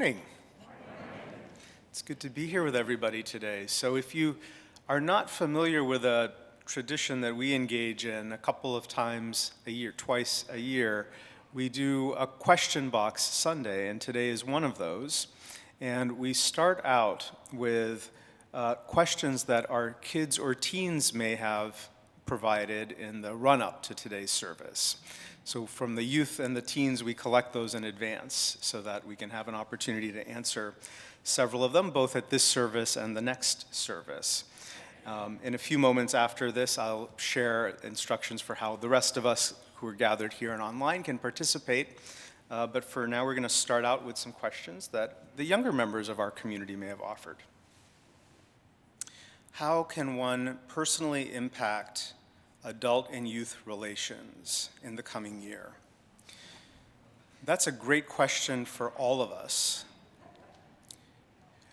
morning. It's good to be here with everybody today. So if you are not familiar with a tradition that we engage in a couple of times a year, twice a year, we do a question box Sunday, and today is one of those. And we start out with questions that our kids or teens may have provided in the run-up to today's service. So from the youth and the teens, we collect those in advance so that we can have an opportunity to answer several of them, both at this service and the next service. In a few moments after this, I'll share instructions for how the rest of us who are gathered here and online can participate. But for now, we're going to start out with some questions that the younger members of our community may have offered. How can one personally impact adult and youth relations in the coming year? That's a great question for all of us.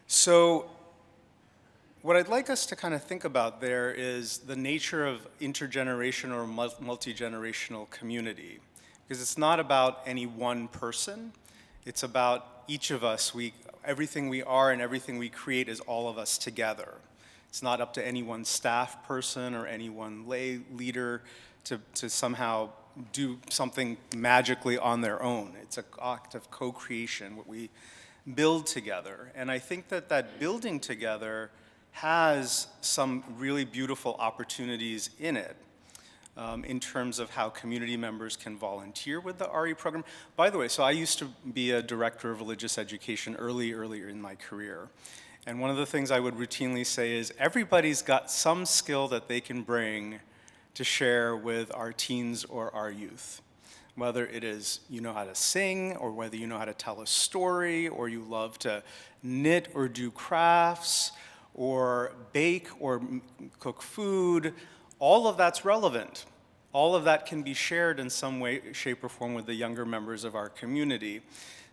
So what I'd like us to kind of think about there is the nature of intergenerational or multi-generational community. Because it's not about any one person, it's about each of us. Everything we are and everything we create is all of us together. It's not up to any one staff person or any one lay leader to somehow do something magically on their own. It's an act of co-creation, what we build together. And I think that that building together has some really beautiful opportunities in it in terms of how community members can volunteer with the RE program. By the way, so I used to be a director of religious education earlier in my career. And one of the things I would routinely say is everybody's got some skill that they can bring to share with our teens or our youth. Whether it is you know how to sing, or whether you know how to tell a story, or you love to knit or do crafts, or bake or cook food, all of that's relevant. All of that can be shared in some way, shape, or form with the younger members of our community.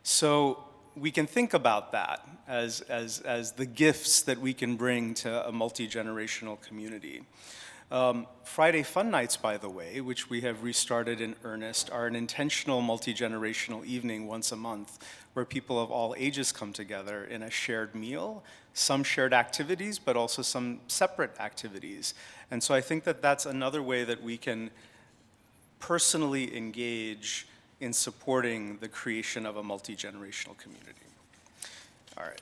So we can think about that as the gifts that we can bring to a multi-generational community. Friday Fun Nights, by the way, which we have restarted in earnest, are an intentional multi-generational evening once a month where people of all ages come together in a shared meal, some shared activities, but also some separate activities. And so I think that that's another way that we can personally engage in supporting the creation of a multi-generational community. All right.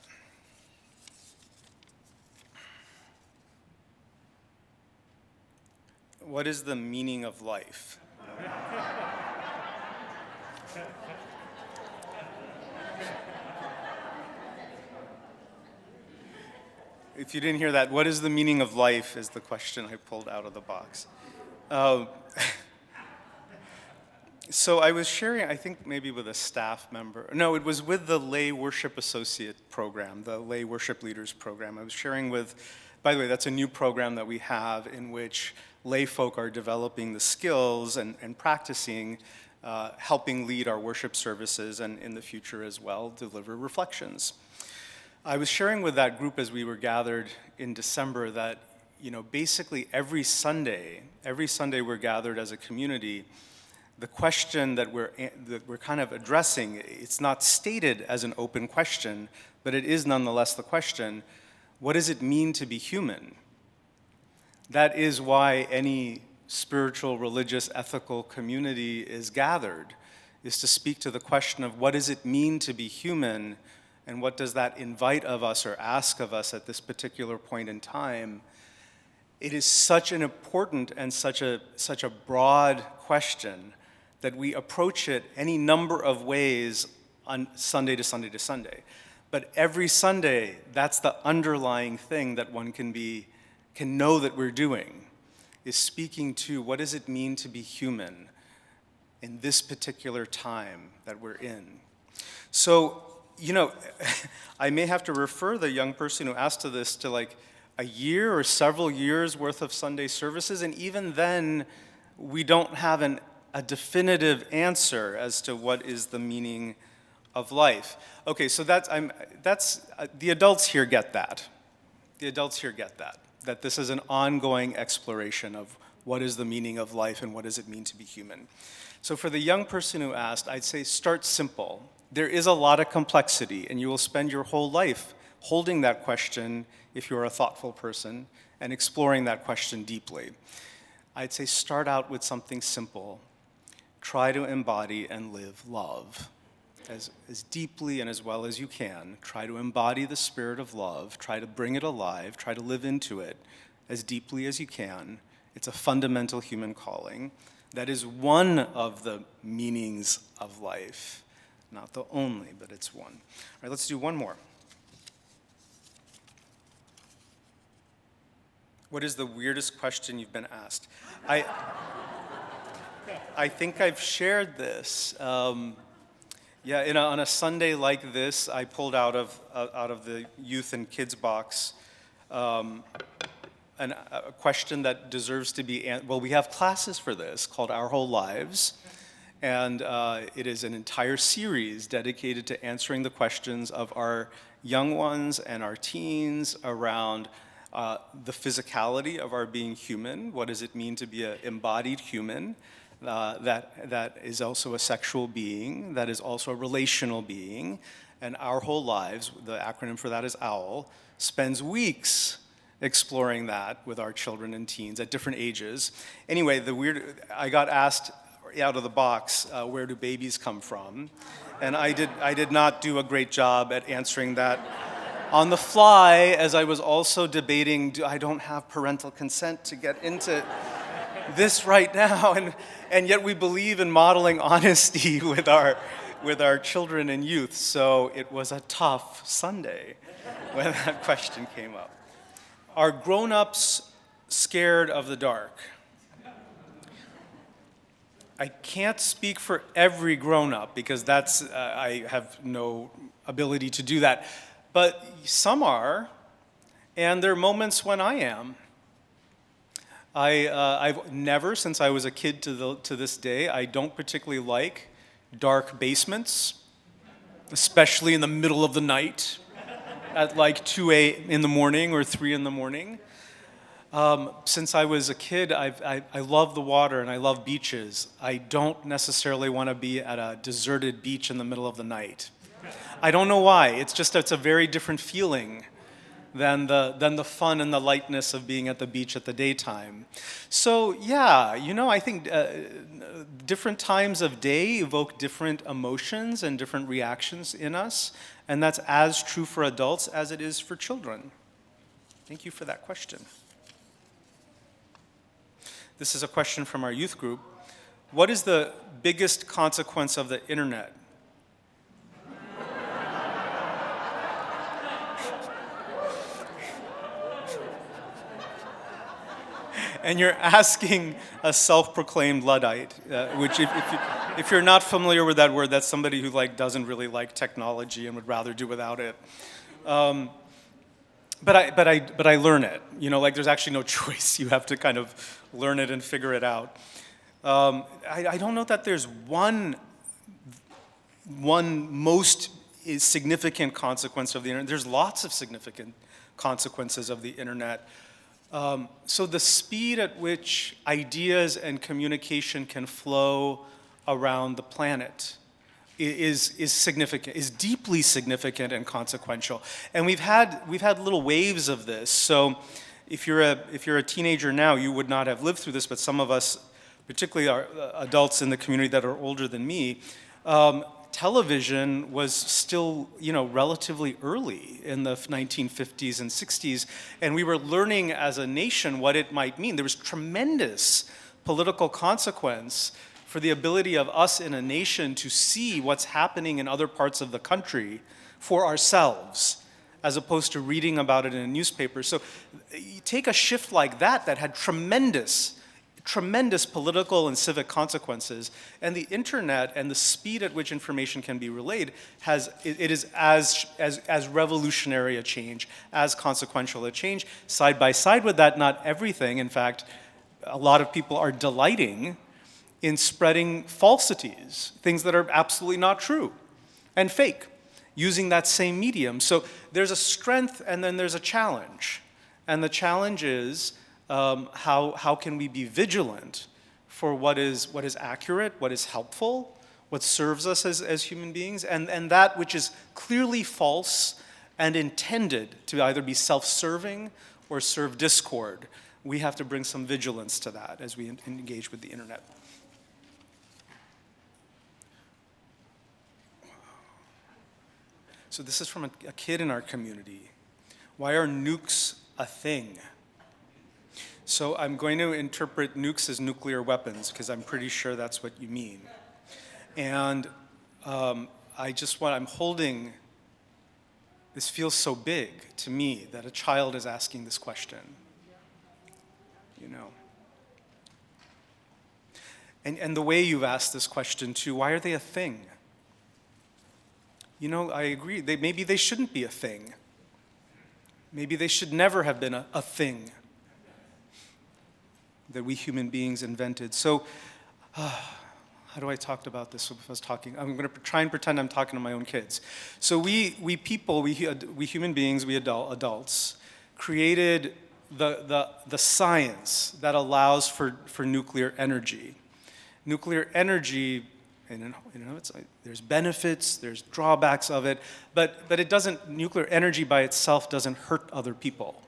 What is the meaning of life? If you didn't hear that, what is the meaning of life is the question I pulled out of the box. So I was sharing, I think maybe with a staff member. No, it was with the Lay Worship Associate program, the Lay Worship Leaders program. I was sharing with, by the way, that's a new program that we have in which lay folk are developing the skills and practicing, helping lead our worship services, and in the future as well, deliver reflections. I was sharing with that group as we were gathered in December that, basically every Sunday we're gathered as a community. The question that we're kind of addressing, it's not stated as an open question, but it is nonetheless the question, what does it mean to be human? That is why any spiritual, religious, ethical community is gathered, is to speak to the question of what does it mean to be human, and what does that invite of us or ask of us at this particular point in time. It is such an important and such a broad question that we approach it any number of ways on Sunday to Sunday to Sunday. But every Sunday, that's the underlying thing that one can know that we're doing, is speaking to what does it mean to be human in this particular time that we're in. So, I may have to refer the young person who asked to this to like a year or several years worth of Sunday services, and even then, we don't have a definitive answer as to what is the meaning of life. Okay, so that's the adults here get that. The adults here get that this is an ongoing exploration of what is the meaning of life and what does it mean to be human. So for the young person who asked, I'd say start simple. There is a lot of complexity, and you will spend your whole life holding that question if you're a thoughtful person and exploring that question deeply. I'd say start out with something simple. Try to embody and live love as deeply and as well as you can. Try to embody the spirit of love. Try to bring it alive. Try to live into it as deeply as you can. It's a fundamental human calling. That is one of the meanings of life. Not the only, but it's one. All right, let's do one more. What is the weirdest question you've been asked? I think I've shared this. On a Sunday like this, I pulled out of the youth and kids box a question that deserves to be, well, we have classes for this called Our Whole Lives, and it is an entire series dedicated to answering the questions of our young ones and our teens around the physicality of our being human. What does it mean to be an embodied human? That is also a sexual being, that is also a relational being, and Our Whole Lives, the acronym for that is OWL, spends weeks exploring that with our children and teens at different ages. Anyway, I got asked out of the box, where do babies come from? And I did not do a great job at answering that on the fly, as I was also debating, I don't have parental consent to get into this right now, and yet we believe in modeling honesty with our children and youth. So it was a tough Sunday when that question came up. Are grown-ups scared of the dark? I can't speak for every grown-up because I have no ability to do that. But some are, and there are moments when I am. I've never, since I was a kid to this day, I don't particularly like dark basements, especially in the middle of the night at like 2 in the morning or 3 in the morning. Since I was a kid, I love the water and I love beaches. I don't necessarily want to be at a deserted beach in the middle of the night. I don't know why. It's a very different feeling than the fun and the lightness of being at the beach at the daytime. So yeah, I think different times of day evoke different emotions and different reactions in us, and that's as true for adults as it is for children. Thank you for that question. This is a question from our youth group. What is the biggest consequence of the internet? And you're asking a self-proclaimed Luddite, which if you're not familiar with that word, that's somebody who doesn't really like technology and would rather do without it. But I learn it. There's actually no choice. You have to kind of learn it and figure it out. I don't know that there's one most significant consequence of the internet. There's lots of significant consequences of the internet. So the speed at which ideas and communication can flow around the planet is significant, is deeply significant and consequential. And we've had little waves of this. So if you're a teenager now, you would not have lived through this, but some of us, particularly our adults in the community that are older than me, television was still, relatively early in the 1950s and 60s, and we were learning as a nation what it might mean. There was tremendous political consequence for the ability of us in a nation to see what's happening in other parts of the country for ourselves, as opposed to reading about it in a newspaper. So you take a shift like that had tremendous political and civic consequences, and the internet and the speed at which information can be relayed it is as revolutionary a change, as consequential a change. Side by side with that, not everything. In fact, a lot of people are delighting in spreading falsities, things that are absolutely not true and fake, using that same medium. So there's a strength and then there's a challenge, and the challenge is how can we be vigilant for what is accurate, what is helpful, what serves us as human beings, and that which is clearly false and intended to either be self-serving or serve discord. We have to bring some vigilance to that as we engage with the internet. So this is from a kid in our community. Why are nukes a thing? So I'm going to interpret nukes as nuclear weapons because I'm pretty sure that's what you mean. And I'm holding, this feels so big to me that a child is asking this question, you know. And the way you've asked this question too, why are they a thing? You know, I agree, maybe they shouldn't be a thing. Maybe they should never have been a thing that we human beings invented. So, how do I talk about this if I was talking? I'm going to try and pretend I'm talking to my own kids. So we human beings, we adults, created the science that allows for nuclear energy. Nuclear energy, there's benefits, there's drawbacks of it, but it doesn't, nuclear energy by itself doesn't hurt other people.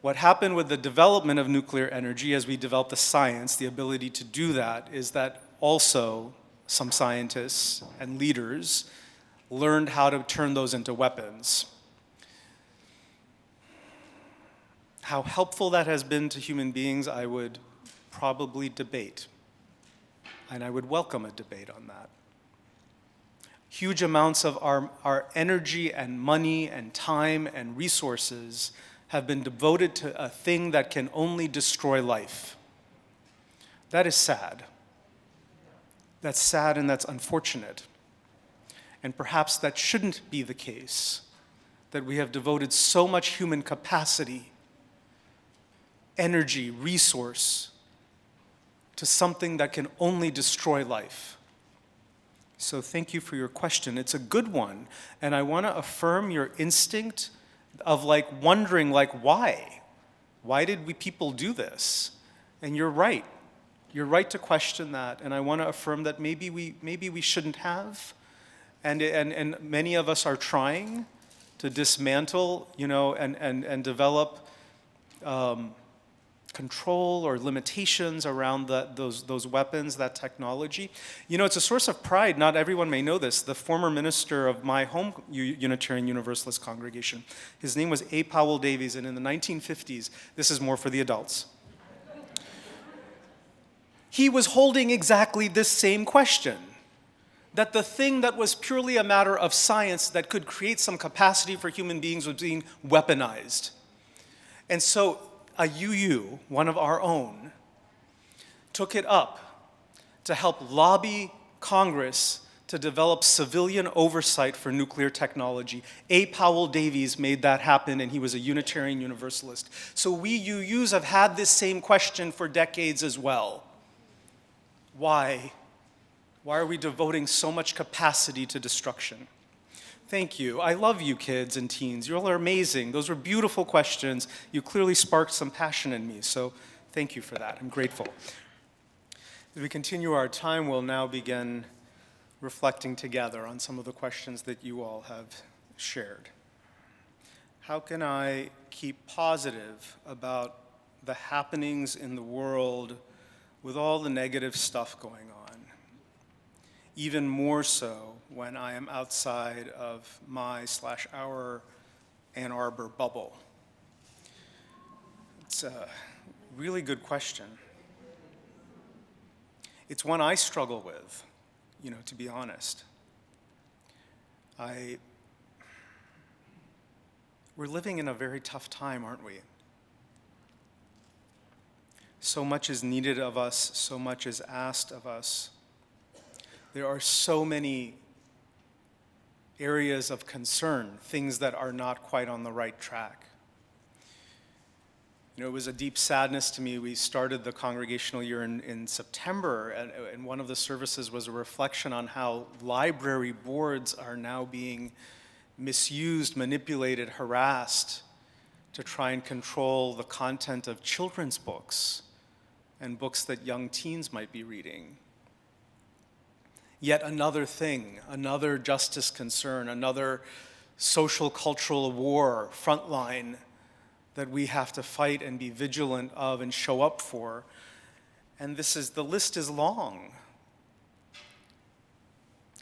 What happened with the development of nuclear energy as we developed the science, the ability to do that, is that also some scientists and leaders learned how to turn those into weapons. How helpful that has been to human beings, I would probably debate. And I would welcome a debate on that. Huge amounts of our energy and money and time and resources have been devoted to a thing that can only destroy life. That is sad. That's sad and that's unfortunate. And perhaps that shouldn't be the case, that we have devoted so much human capacity, energy, resource, to something that can only destroy life. So thank you for your question. It's a good one, and I want to affirm your instinct of wondering why? Why did people do this? And you're right. You're right to question that, and I want to affirm that maybe we shouldn't have, and many of us are trying to dismantle, and develop control or limitations around those weapons, that technology. It's a source of pride. Not everyone may know this. The former minister of my home Unitarian Universalist congregation, his name was A. Powell Davies, and in the 1950s, this is more for the adults, he was holding exactly this same question, that the thing that was purely a matter of science that could create some capacity for human beings was being weaponized. And so a UU, one of our own, took it up to help lobby Congress to develop civilian oversight for nuclear technology. A. Powell Davies made that happen, and he was a Unitarian Universalist. So we UUs have had this same question for decades as well. Why? Why are we devoting so much capacity to destruction? Thank you. I love you kids and teens. You all are amazing. Those were beautiful questions. You clearly sparked some passion in me, so thank you for that. I'm grateful. As we continue our time, we'll now begin reflecting together on some of the questions that you all have shared. How can I keep positive about the happenings in the world with all the negative stuff going on? Even more so when I am outside of my/our Ann Arbor bubble. It's a really good question. It's one I struggle with, to be honest. We're living in a very tough time, aren't we? So much is needed of us, so much is asked of us. There are so many areas of concern, things that are not quite on the right track. It was a deep sadness to me. We started the congregational year in September, and one of the services was a reflection on how library boards are now being misused, manipulated, harassed to try and control the content of children's books and books that young teens might be reading. Yet another thing, another justice concern, another social cultural war, frontline that we have to fight and be vigilant of and show up for. And the list is long.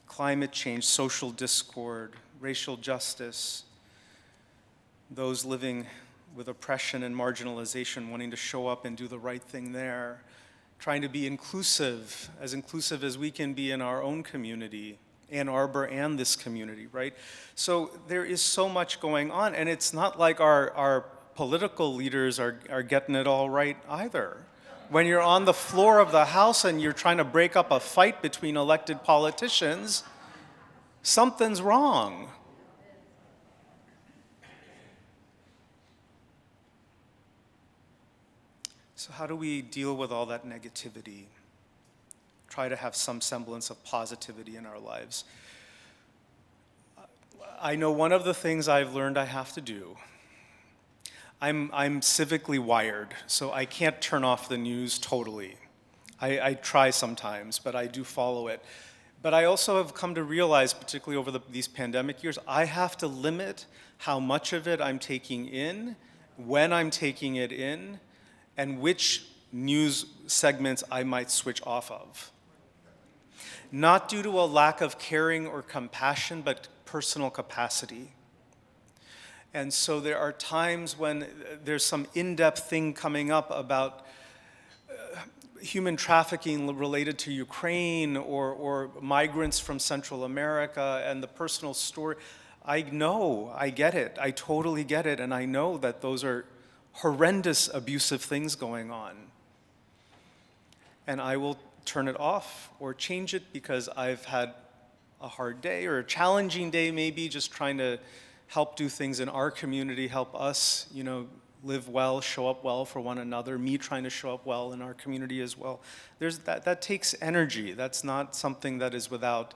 Climate change, social discord, racial justice, those living with oppression and marginalization wanting to show up and do the right thing there, trying to be inclusive as we can be in our own community, Ann Arbor and this community, right? So there is so much going on, and it's not like our political leaders are getting it all right either. When you're on the floor of the House and you're trying to break up a fight between elected politicians, something's wrong. So how do we deal with all that negativity? Try to have some semblance of positivity in our lives. I know one of the things I've learned I have to do. I'm civically wired, so I can't turn off the news totally. I try sometimes, but I do follow it. But I also have come to realize, particularly over these pandemic years, I have to limit how much of it I'm taking in, when I'm taking it in, and which news segments I might switch off of. Not due to a lack of caring or compassion, but personal capacity. And so there are times when there's some in-depth thing coming up about human trafficking related to Ukraine or migrants from Central America and the personal story. I know, I get it, I totally get it, and I know that those are horrendous abusive things going on. And I will turn it off or change it because I've had a hard day or a challenging day maybe, just trying to help do things in our community, help us, live well, show up well for one another, me trying to show up well in our community as well. That takes energy. That's not something that is without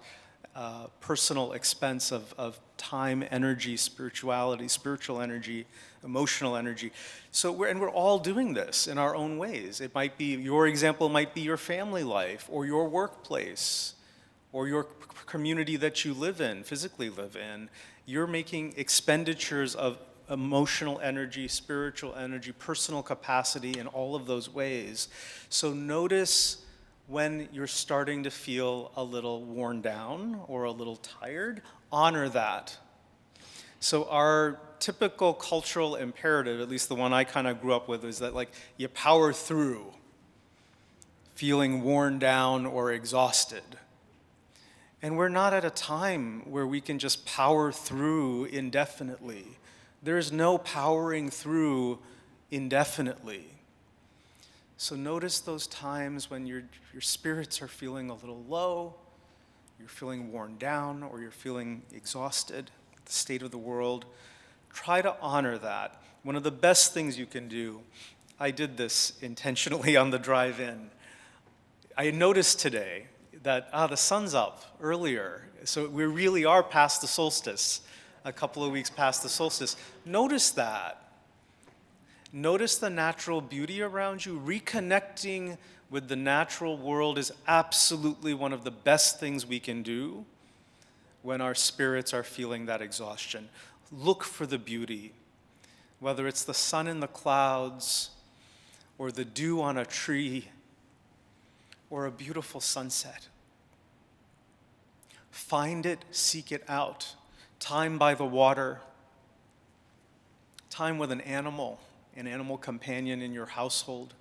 personal expense of time, energy, spirituality, spiritual energy, emotional energy. So we're all doing this in our own ways. It might be, your example might be your family life or your workplace or your community that you live in, physically live in. You're making expenditures of emotional energy, spiritual energy, personal capacity in all of those ways. So notice when you're starting to feel a little worn down or a little tired, honor that. So our typical cultural imperative, at least the one I kind of grew up with, is that you power through feeling worn down or exhausted. And we're not at a time where we can just power through indefinitely. There's no powering through indefinitely. So notice those times when your spirits are feeling a little low, you're feeling worn down, or you're feeling exhausted, the state of the world. Try to honor that. One of the best things you can do, I did this intentionally on the drive in. I noticed today that the sun's up earlier, so we really are past the solstice, a couple of weeks past the solstice. Notice that. Notice the natural beauty around you. Reconnecting with the natural world is absolutely one of the best things we can do when our spirits are feeling that exhaustion. Look for the beauty, whether it's the sun in the clouds or the dew on a tree or a beautiful sunset. Find it, seek it out. Time by the water, time with an animal companion in your household.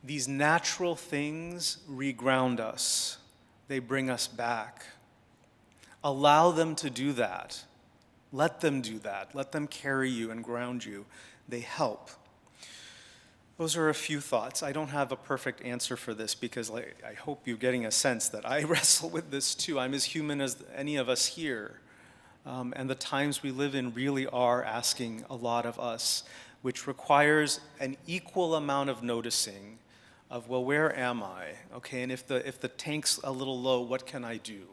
These natural things reground us. They bring us back. Allow them to do that. Let them do that. Let them carry you and ground you. They help. Those are a few thoughts. I don't have a perfect answer for this because I hope you're getting a sense that I wrestle with this too. I'm as human as any of us here. And the times we live in really are asking a lot of us, which requires an equal amount of noticing of, well, where am I? Okay, and if the tank's a little low, what can I do?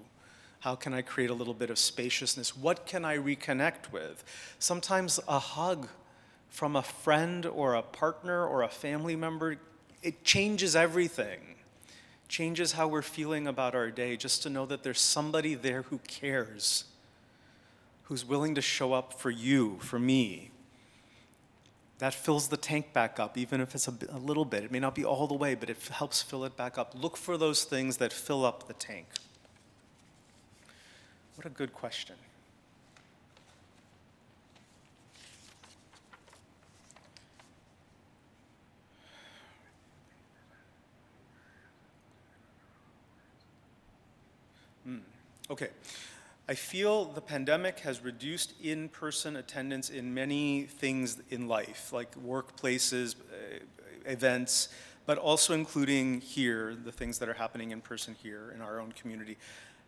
How can I create a little bit of spaciousness? What can I reconnect with? Sometimes a hug from a friend or a partner or a family member, it changes everything. changes how we're feeling about our day, just to know that there's somebody there who cares, who's willing to show up for you, for me. That fills the tank back up, even if it's a little bit. It may not be all the way, but it helps fill it back up. Look for those things that fill up the tank. What a good question. Okay. I feel the pandemic has reduced in-person attendance in many things in life, like workplaces, events, but also including here, the things that are happening in person here in our own community.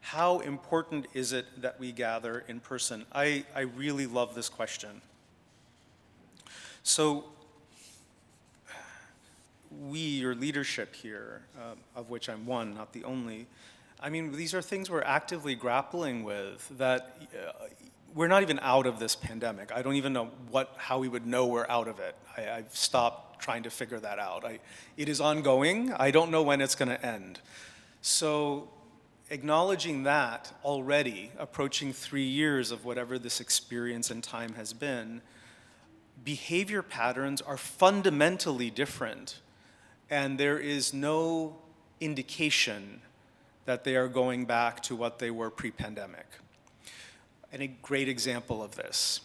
How important is it that we gather in person? I really love this question. So we, your leadership here, of which I'm one, not the only, I mean, these are things we're actively grappling with, that we're not even out of this pandemic. I don't even know how we would know we're out of it. I've stopped trying to figure that out. It is ongoing. I don't know when it's going to end. So acknowledging that already, approaching 3 years of whatever this experience and time has been, behavior patterns are fundamentally different, and there is no indication that they are going back to what they were pre-pandemic. And a great example of this,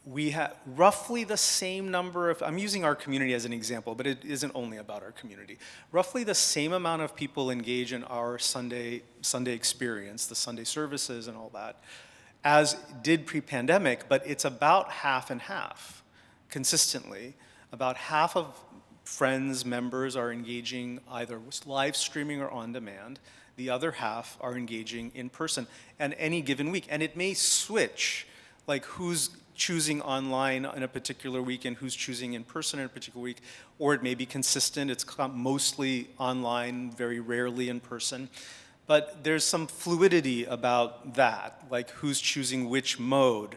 we have roughly the same number of, I'm using our community as an example, but it isn't only about our community. Roughly the same amount of people engage in our Sunday experience, the Sunday services and all that, as did pre-pandemic, but it's about half and half, consistently. About half of friends, members are engaging either live streaming or on demand. The other half are engaging in person and any given week. And it may switch, like who's choosing online in a particular week and who's choosing in person in a particular week, or it may be consistent. It's mostly online, very rarely in person. But there's some fluidity about that, like who's choosing which mode.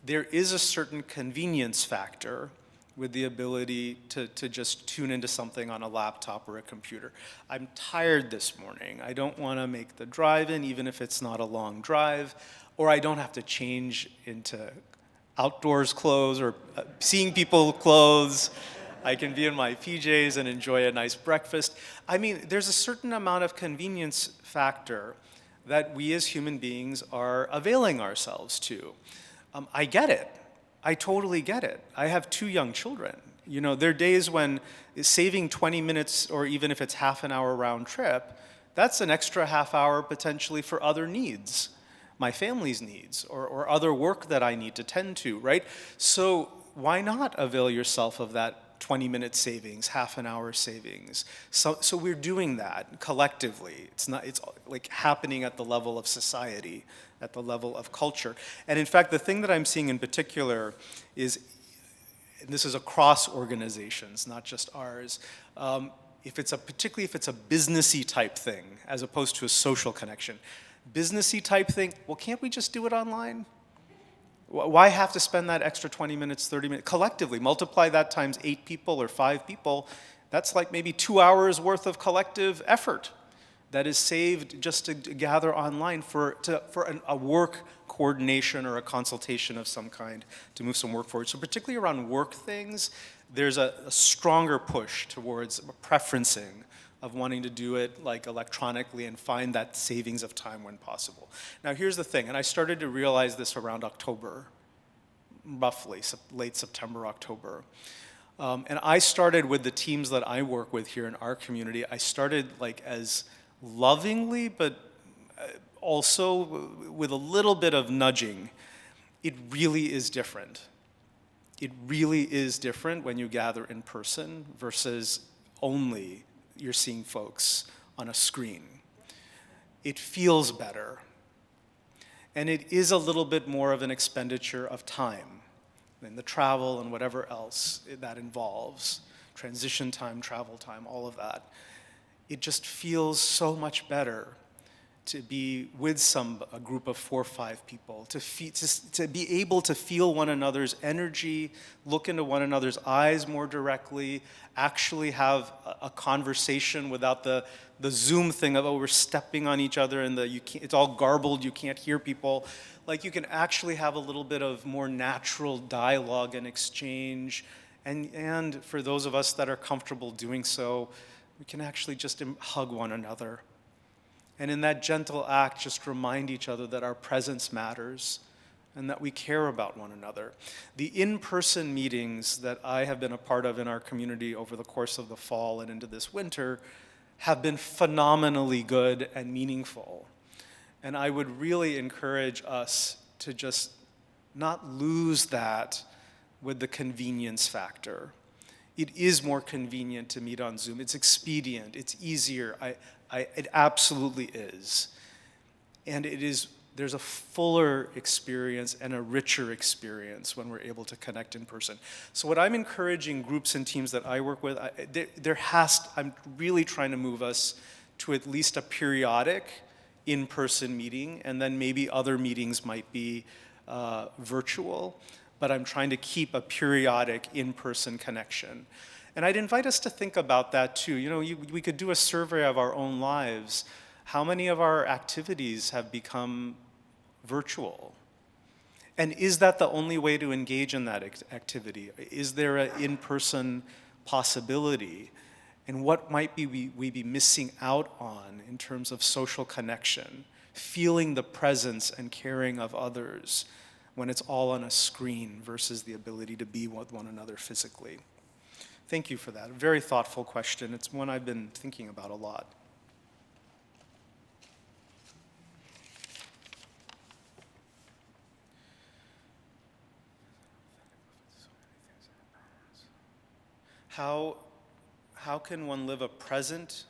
There is a certain convenience factor with the ability to just tune into something on a laptop or a computer. I'm tired this morning. I don't want to make the drive in, even if it's not a long drive, or I don't have to change into outdoors clothes or seeing people clothes. I can be in my PJs and enjoy a nice breakfast. I mean, there's a certain amount of convenience factor that we as human beings are availing ourselves to. I get it. I totally get it. I have 2 young children. You know, there are days when saving 20 minutes, or even if it's half an hour round trip, that's an extra half hour potentially for other needs, my family's needs, or other work that I need to tend to, right? So why not avail yourself of that 20-minute savings, half an hour savings? So we're doing that collectively. It's like happening at the level of society, at the level of culture. And in fact, the thing that I'm seeing in particular is, and this is across organizations, not just ours, particularly if it's a businessy type thing, as opposed to a social connection. Businessy type thing, well, can't we just do it online? Why have to spend that extra 20 minutes, 30 minutes? Collectively, multiply that times 8 people or 5 people, that's like maybe 2 hours worth of collective effort that is saved just to gather online for a work coordination or a consultation of some kind to move some work forward. So particularly around work things, there's a stronger push towards preferencing of wanting to do it like electronically and find that savings of time when possible. Now here's the thing, and I started to realize this around October, roughly late September, October. And I started with the teams that I work with here in our community. I started like as lovingly, but also with a little bit of nudging. It really is different. It really is different when you gather in person versus only you're seeing folks on a screen. It feels better. And it is a little bit more of an expenditure of time than the travel and whatever else that involves, transition time, travel time, all of that. It just feels so much better to be with a group of 4 or 5 people, to be able to feel one another's energy, look into one another's eyes more directly, actually have a conversation without the Zoom thing of, oh, we're stepping on each other and it's all garbled, you can't hear people. Like, you can actually have a little bit of more natural dialogue and exchange. And for those of us that are comfortable doing so, we can actually just hug one another. And in that gentle act, just remind each other that our presence matters and that we care about one another. The in-person meetings that I have been a part of in our community over the course of the fall and into this winter have been phenomenally good and meaningful. And I would really encourage us to just not lose that with the convenience factor. It is more convenient to meet on Zoom. It's expedient, it's easier. It absolutely is. And there's a fuller experience and a richer experience when we're able to connect in person. So what I'm encouraging groups and teams that I work with, I'm really trying to move us to at least a periodic in-person meeting, and then maybe other meetings might be virtual, but I'm trying to keep a periodic in-person connection. And I'd invite us to think about that too. You know, we could do a survey of our own lives. How many of our activities have become virtual? And is that the only way to engage in that activity? Is there an in-person possibility? And what might we be missing out on in terms of social connection, feeling the presence and caring of others when it's all on a screen versus the ability to be with one another physically? Thank you for that. A very thoughtful question. It's one I've been thinking about a lot. How can one live a present,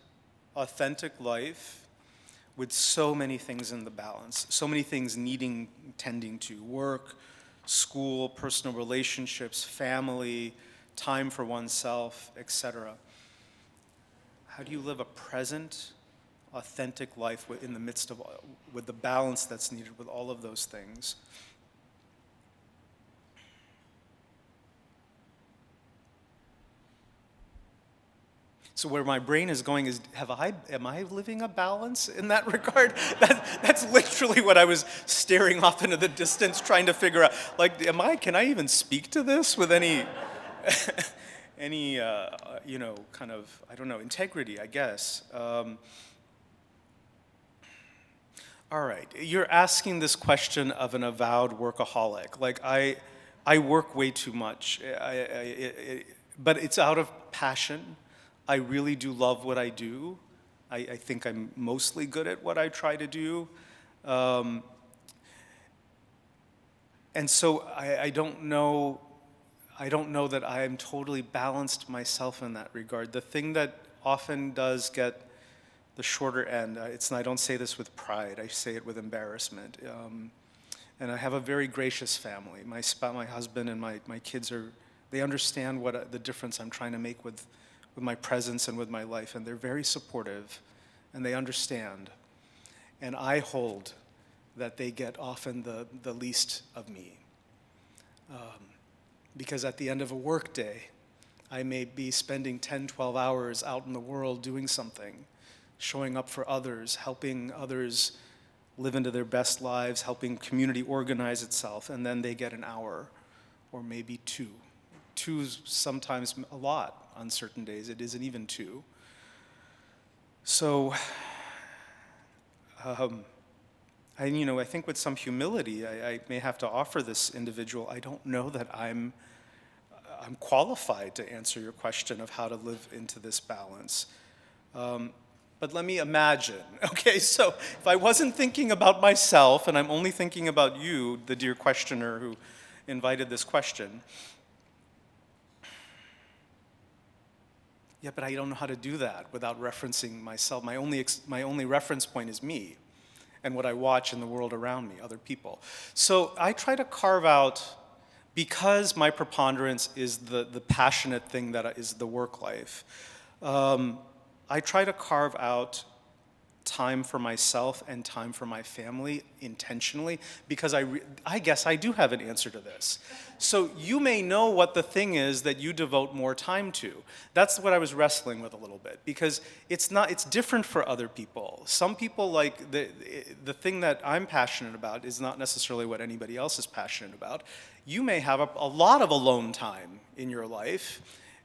authentic life with so many things in the balance, so many things tending to work, school, personal relationships, family, time for oneself, etc. How do you live a present, authentic life in the midst of, with the balance that's needed with all of those things? So where my brain is going is, am I living a balance in that regard? That's literally what I was staring off into the distance trying to figure out. Like, can I even speak to this with any, kind of, I don't know, integrity, I guess. All right, you're asking this question of an avowed workaholic. Like, I work way too much, but it's out of passion. I really do love what I do. I think I'm mostly good at what I try to do. And so I don't know that I am totally balanced myself in that regard. The thing that often does get the shorter end, I don't say this with pride, I say it with embarrassment. And I have a very gracious family. My husband and my kids they understand what the difference I'm trying to make with my presence and with my life, and they're very supportive, and they understand. And I hold that they get often the least of me. Because at the end of a work day, I may be spending 10, 12 hours out in the world doing something, showing up for others, helping others live into their best lives, helping community organize itself, and then they get an hour or maybe two. Two's sometimes a lot on certain days. It isn't even 2. So, I think with some humility, I may have to offer this individual, I don't know that I'm qualified to answer your question of how to live into this balance. But let me imagine, okay? So if I wasn't thinking about myself and I'm only thinking about you, the dear questioner who invited this question, yeah, but I don't know how to do that without referencing myself. My only reference point is me and what I watch in the world around me, other people. So I try to carve out, because my preponderance is the passionate thing that is the work life, I try to carve out time for myself and time for my family intentionally, because I guess I do have an answer to this. So you may know what the thing is that you devote more time to. That's what I was wrestling with a little bit, because it's different for other people. Some people, like, the thing that I'm passionate about is not necessarily what anybody else is passionate about. You may have a lot of alone time in your life,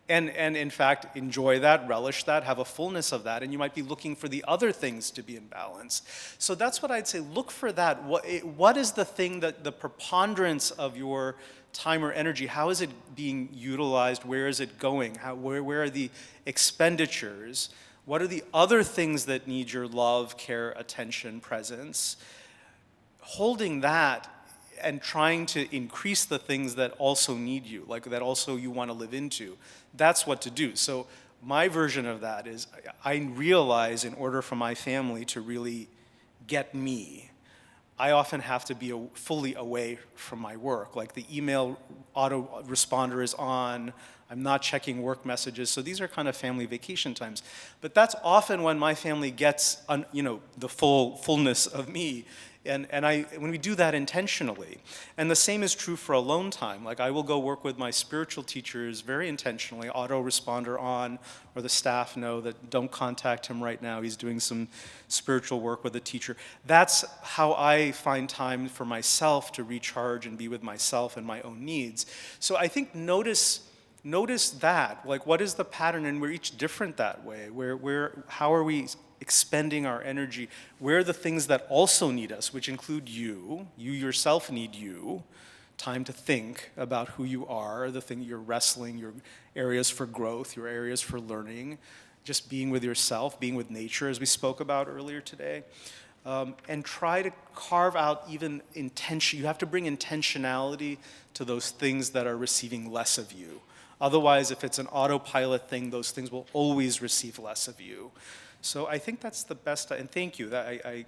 and in fact enjoy that, relish that, have a fullness of that, and you might be looking for the other things to be in balance. So that's what I'd say, look for that. What is the thing that the preponderance of your time or energy, how is it being utilized, where is it going, where are the expenditures, what are the other things that need your love, care, attention, presence? Holding that and trying to increase the things that also need you, like that also you want to live into. That's what to do. So my version of that is I realize in order for my family to really get me, I often have to be fully away from my work. Like the email autoresponder is on, I'm not checking work messages, so these are kind of family vacation times. But that's often when my family gets the fullness of me. And when we do that intentionally, and the same is true for alone time. Like I will go work with my spiritual teachers very intentionally, autoresponder on, or the staff know that don't contact him right now, he's doing some spiritual work with a teacher. That's how I find time for myself to recharge and be with myself and my own needs. So I think notice that, like what is the pattern, and we're each different that way. How are we expending our energy? Where are the things that also need us, which include you yourself need you, time to think about who you are, the thing you're wrestling, your areas for growth, your areas for learning, just being with yourself, being with nature, as we spoke about earlier today. And try to carve out even intention. You have to bring intentionality to those things that are receiving less of you. Otherwise, if it's an autopilot thing, those things will always receive less of you. So I think that's the best, and thank you. I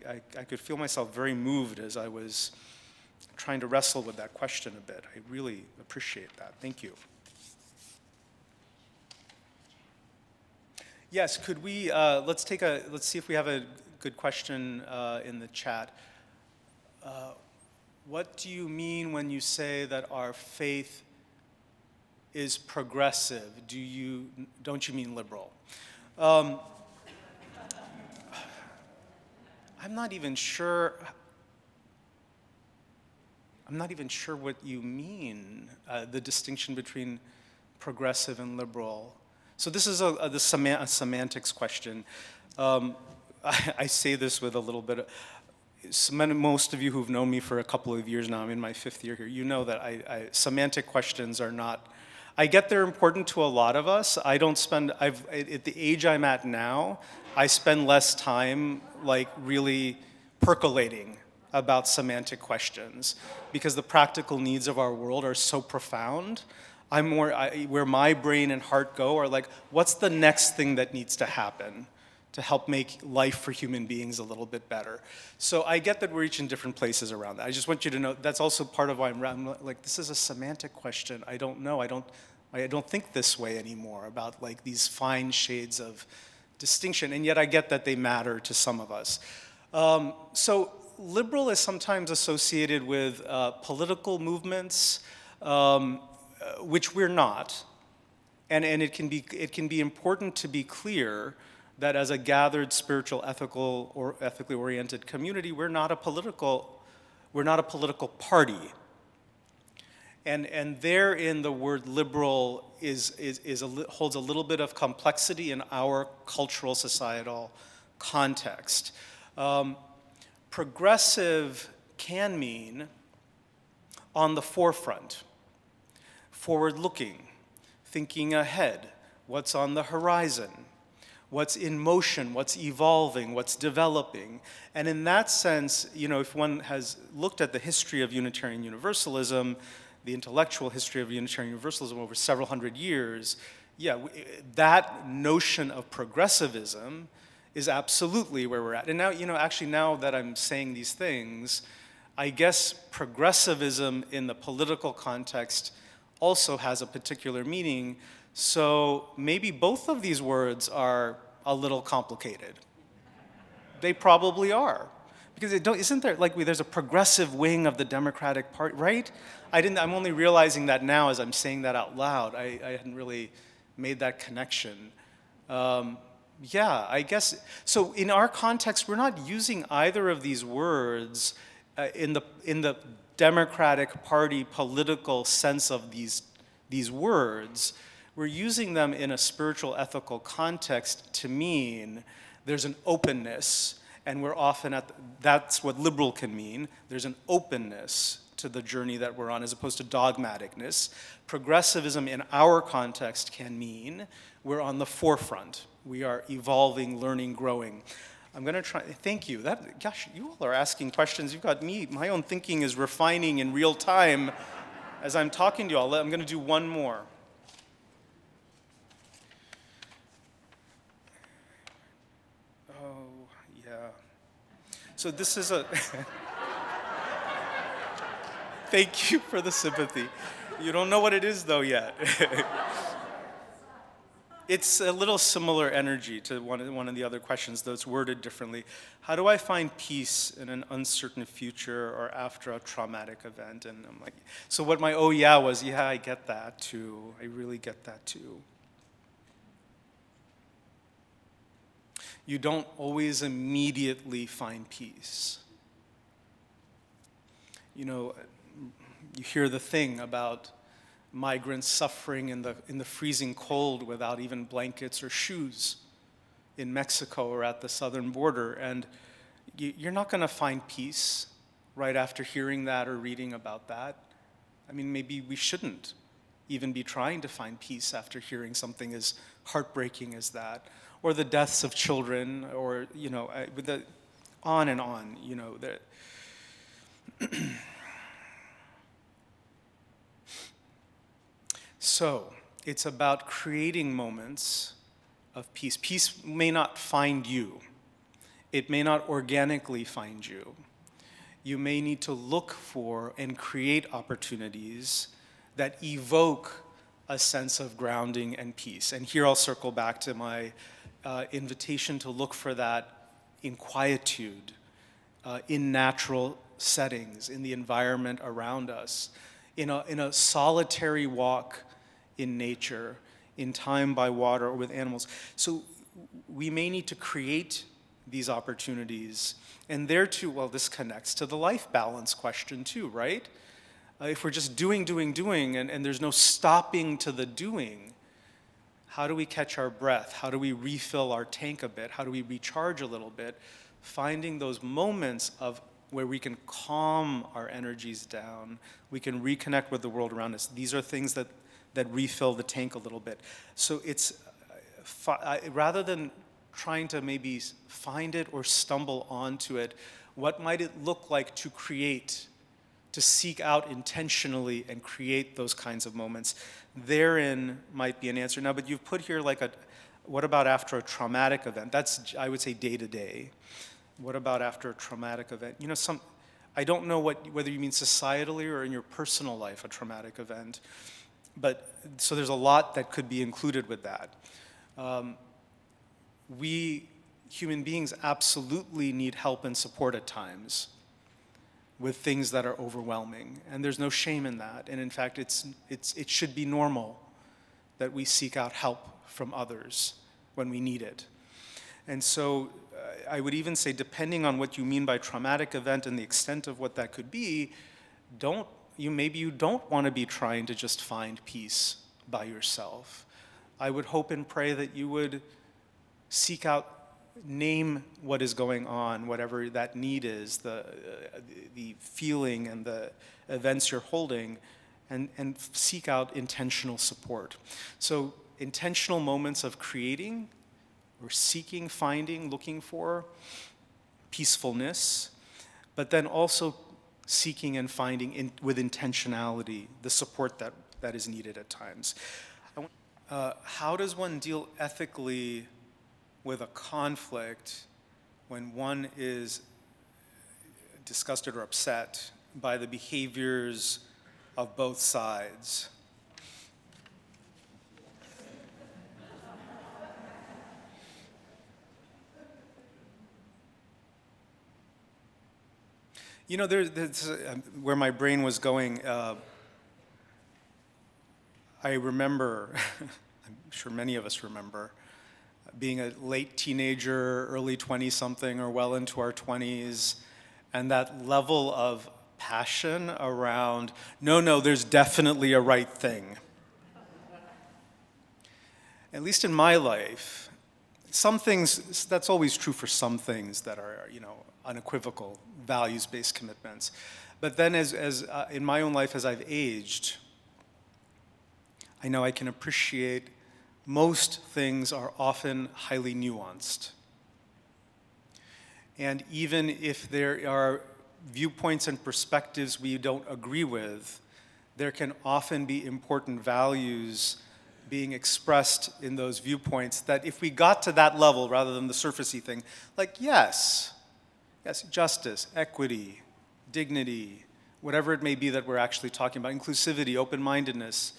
could feel myself very moved as I was trying to wrestle with that question a bit. I really appreciate that. Thank you. Yes, could we, let's see if we have a good question in the chat. What do you mean when you say that our faith is progressive? Don't you mean liberal? I'm not even sure what you mean, the distinction between progressive and liberal. So this is a semantics question. I say this with a little bit of, most of you who've known me for a couple of years now, I'm in my 5th year here, you know that semantic questions are not, I get they're important to a lot of us. I don't spend, at the age I'm at now, I spend less time like really percolating about semantic questions because the practical needs of our world are so profound. Where my brain and heart go are like, what's the next thing that needs to happen to help make life for human beings a little bit better? So I get that we're each in different places around that. I just want you to know that's also part of why I'm like, this is a semantic question. I don't know. I don't think this way anymore about like these fine shades of distinction, and yet I get that they matter to some of us. So liberal is sometimes associated with political movements, which we're not, and it can be important to be clear that as a gathered spiritual, ethical, or ethically oriented community, we're not a political party. And therein the word liberal holds a little bit of complexity in our cultural, societal context. Progressive can mean on the forefront, forward-looking, thinking ahead, what's on the horizon, what's in motion, what's evolving, what's developing. And in that sense, if one has looked at the history of Unitarian Universalism, the intellectual history of Unitarian Universalism over several hundred years, that notion of progressivism is absolutely where we're at. And now, actually now that I'm saying these things, I guess progressivism in the political context also has a particular meaning. So maybe both of these words are a little complicated. They probably are. Because isn't there, like, there's a progressive wing of the Democratic Party, right? I'm only realizing that now as I'm saying that out loud. I hadn't really made that connection. Yeah, I guess, so in our context, we're not using either of these words in the Democratic Party political sense of these words. We're using them in a spiritual ethical context to mean there's an openness, and we're often that's what liberal can mean. There's an openness to the journey that we're on as opposed to dogmaticness. Progressivism in our context can mean we're on the forefront. We are evolving, learning, growing. I'm going to try, thank you. Gosh, you all are asking questions. You've got me, my own thinking is refining in real time as I'm talking to you all. I'm going to do one more. Oh, yeah. So this is a, thank you for the sympathy. You don't know what it is though yet. It's a little similar energy to one of the other questions, though it's worded differently. How do I find peace in an uncertain future or after a traumatic event? And I'm like, so what my oh yeah was, yeah, I get that too. I really get that too. You don't always immediately find peace. You know, you hear the thing about migrants suffering in the freezing cold without even blankets or shoes in Mexico or at the southern border. And you're not going to find peace right after hearing that or reading about that. I mean, maybe we shouldn't even be trying to find peace after hearing something as heartbreaking as that. Or the deaths of children, or, you know, on and on, you know. So, it's about creating moments of peace. Peace may not find you. It may not organically find you. You may need to look for and create opportunities that evoke a sense of grounding and peace. And here I'll circle back to my invitation to look for that in quietude, in natural settings, in the environment around us, in a solitary walk in nature, in time by water or with animals. So we may need to create these opportunities. And there too, well, this connects to the life balance question too, right? If we're just doing, and there's no stopping to the doing, how do we catch our breath? How do we refill our tank a bit? How do we recharge a little bit? Finding those moments of where we can calm our energies down, we can reconnect with the world around us. These are things that refill the tank a little bit. So it's, rather than trying to maybe find it or stumble onto it, what might it look like to create, to seek out intentionally and create those kinds of moments? Therein might be an answer. Now, but you've put here like what about after a traumatic event? That's, I would say, day to day. What about after a traumatic event? You know, I don't know whether you mean societally or in your personal life, a traumatic event. But, so there's a lot that could be included with that. We, human beings, absolutely need help and support at times with things that are overwhelming. And there's no shame in that. And in fact, it should be normal that we seek out help from others when we need it. And so I would even say, depending on what you mean by traumatic event and the extent of what that could be, maybe you don't want to be trying to just find peace by yourself. I would hope and pray that you would seek out, name what is going on, whatever that need is, the feeling and the events you're holding, and seek out intentional support. So intentional moments of creating or seeking, finding, looking for peacefulness, but then also seeking and finding with intentionality the support that is needed at times. How does one deal ethically with a conflict when one is disgusted or upset by the behaviors of both sides? You know, there's where my brain was going. I remember, I'm sure many of us remember, being a late teenager, early 20-something, or well into our 20s, and that level of passion around, no, there's definitely a right thing. At least in my life, some things, that's always true for some things that are, unequivocal, values-based commitments. But then as in my own life, as I've aged, I know I can appreciate most things are often highly nuanced. And even if there are viewpoints and perspectives we don't agree with, there can often be important values being expressed in those viewpoints that if we got to that level rather than the surfacey thing, like yes, justice, equity, dignity, whatever it may be that we're actually talking about, inclusivity, open-mindedness,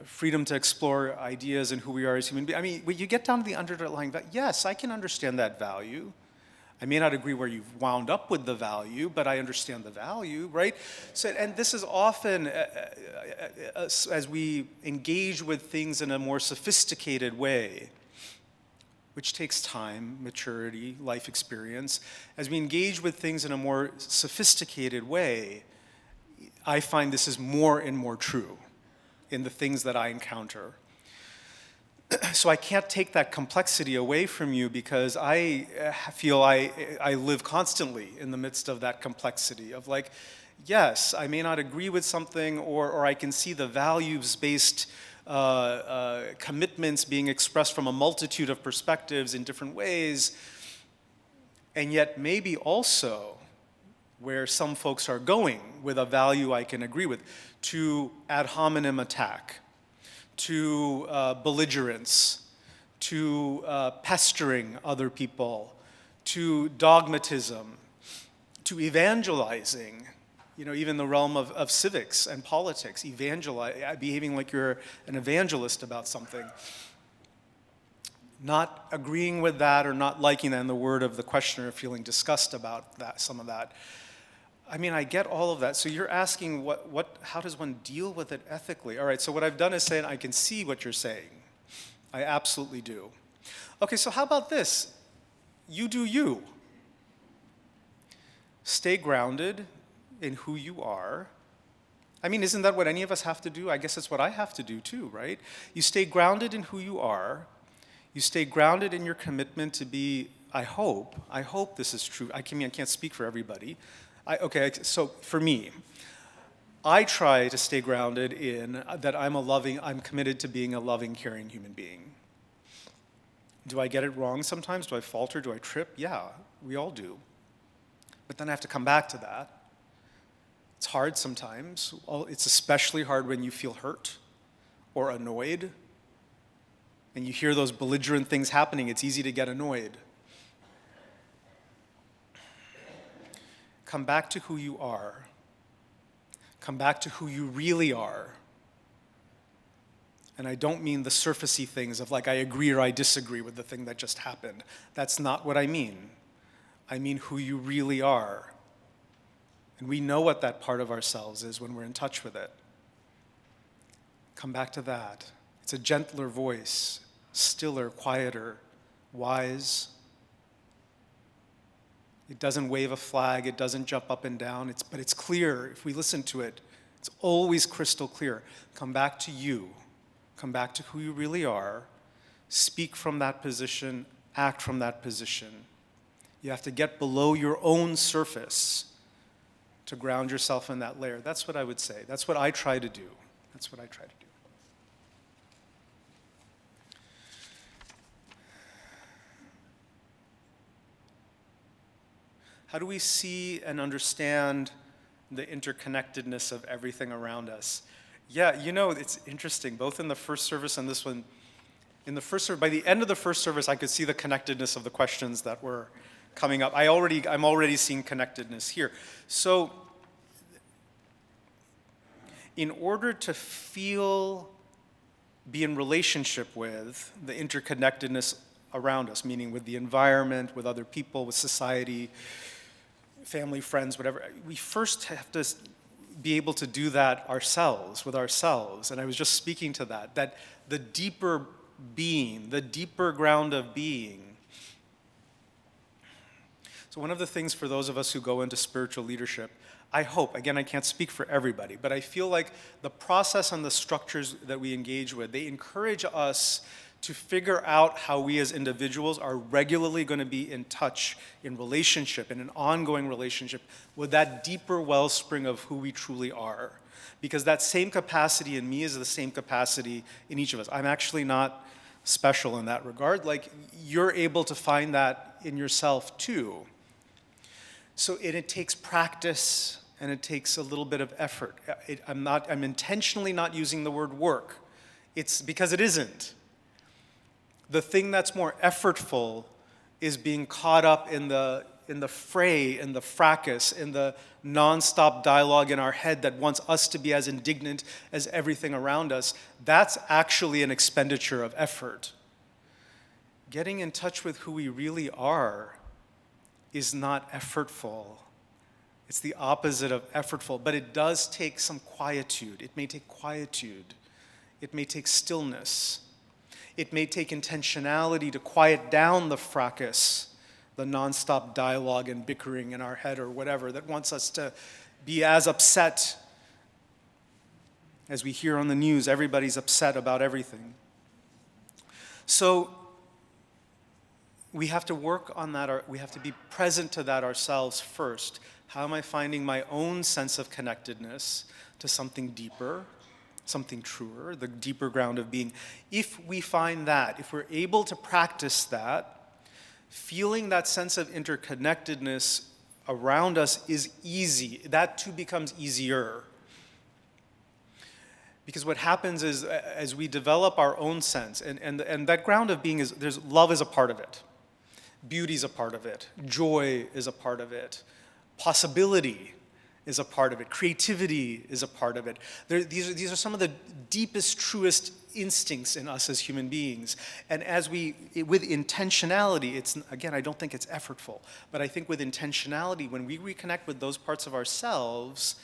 freedom to explore ideas and who we are as human beings. I mean, when you get down to the underlying value, yes, I can understand that value. I may not agree where you've wound up with the value, but I understand the value, right? So, and this is often, as we engage with things in a more sophisticated way, which takes time, maturity, life experience, as we engage with things in a more sophisticated way, I find this is more and more true in the things that I encounter. So I can't take that complexity away from you because I feel I live constantly in the midst of that complexity of like, yes, I may not agree with something or I can see the values-based commitments being expressed from a multitude of perspectives in different ways, and yet maybe also where some folks are going with a value I can agree with, to ad hominem attack, to belligerence, to pestering other people, to dogmatism, to evangelizing, even the realm of civics and politics, behaving like you're an evangelist about something. Not agreeing with that or not liking that, in the word of the questioner, feeling disgust about that, some of that. I mean, I get all of that. So you're asking how does one deal with it ethically? All right, so what I've done is saying I can see what you're saying. I absolutely do. Okay, so how about this? You do you. Stay grounded in who you are. I mean, isn't that what any of us have to do? I guess it's what I have to do too, right? You stay grounded in who you are. You stay grounded in your commitment to be, I hope this is true. I can't speak for everybody. So for me, I try to stay grounded in that I'm committed to being a loving, caring human being. Do I get it wrong sometimes? Do I falter? Do I trip? Yeah, we all do. But then I have to come back to that. It's hard sometimes. It's especially hard when you feel hurt or annoyed and you hear those belligerent things happening. It's easy to get annoyed. Come back to who you are. Come back to who you really are. And I don't mean the surfacey things of like I agree or I disagree with the thing that just happened. That's not what I mean. I mean who you really are. And we know what that part of ourselves is when we're in touch with it. Come back to that. It's a gentler voice, stiller, quieter, wise. It doesn't wave a flag, it doesn't jump up and down, but it's clear. If we listen to it, it's always crystal clear. Come back to you. Come back to who you really are. Speak from that position, act from that position. You have to get below your own surface to ground yourself in that layer. That's what I would say. That's what I try to do. That's what I try to do. How do we see and understand the interconnectedness of everything around us? Yeah, it's interesting, both in the first service and this one. In the first service, by the end of the first service, I could see the connectedness of the questions that were coming up. I'm already seeing connectedness here. So, in order to be in relationship with the interconnectedness around us, meaning with the environment, with other people, with society, family, friends, whatever, we first have to be able to do that ourselves, with ourselves. And I was just speaking to that the deeper being, the deeper ground of being. So one of the things for those of us who go into spiritual leadership, I hope, again, I can't speak for everybody, but I feel like the process and the structures that we engage with, they encourage us to figure out how we as individuals are regularly going to be in touch, in relationship, in an ongoing relationship with that deeper wellspring of who we truly are. Because that same capacity in me is the same capacity in each of us. I'm actually not special in that regard. Like, you're able to find that in yourself too. So it takes practice and it takes a little bit of effort. I'm intentionally not using the word work. It's because it isn't. The thing that's more effortful is being caught up in the fray, in the fracas, in the nonstop dialogue in our head that wants us to be as indignant as everything around us. That's actually an expenditure of effort. Getting in touch with who we really are is not effortful. It's the opposite of effortful, but it does take some quietude. It may take quietude. It may take stillness. It may take intentionality to quiet down the fracas, the nonstop dialogue and bickering in our head or whatever that wants us to be as upset as we hear on the news. Everybody's upset about everything. So we have to work on that. We have to be present to that ourselves first. How am I finding my own sense of connectedness to something deeper, something truer, the deeper ground of being? If we find that, if we're able to practice that, feeling that sense of interconnectedness around us is easy. That too becomes easier. Because what happens is, as we develop our own sense, and that ground of being is, love is a part of it. Beauty is a part of it. Joy is a part of it. Possibility is a part of it. Creativity is a part of it. These are some of the deepest, truest instincts in us as human beings. And with intentionality, again, I don't think it's effortful, but I think with intentionality, when we reconnect with those parts of ourselves